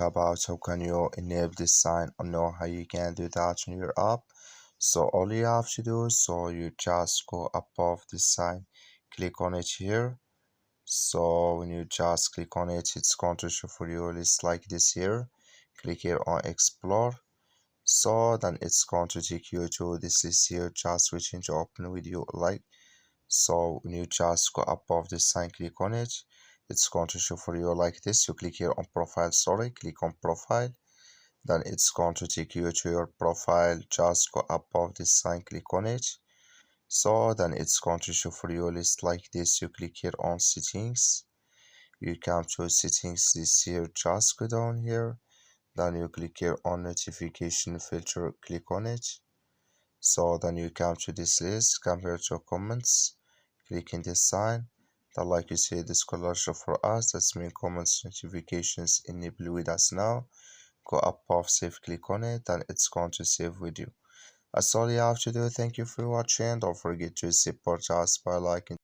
about how can you enable this sign or know how you can do that on your app. So all you have to do, so you just go above this sign, click on it here. So when you just click on it, it's going to show for you a list like this here. Click here on explore. So then it's going to take you to this list here, just switching to open video like. So when you just go above this sign, click on it, it's going to show for you like this. You click here on profile, sorry, click on profile, then it's going to take you to your profile. Just go above this sign, click on it. So then it's going to show for you a list like this. You click here on settings, you come to settings list here, just go down here, then you click here on notification filter, click on it. So then you come to this list, come here to comments, click in this sign, then like you see this color show for us, that's mean comments notifications enable with us now. Go above save, click on it, then it's going to save with you. That's all you have to do. Thank you for watching. Don't forget to support us by liking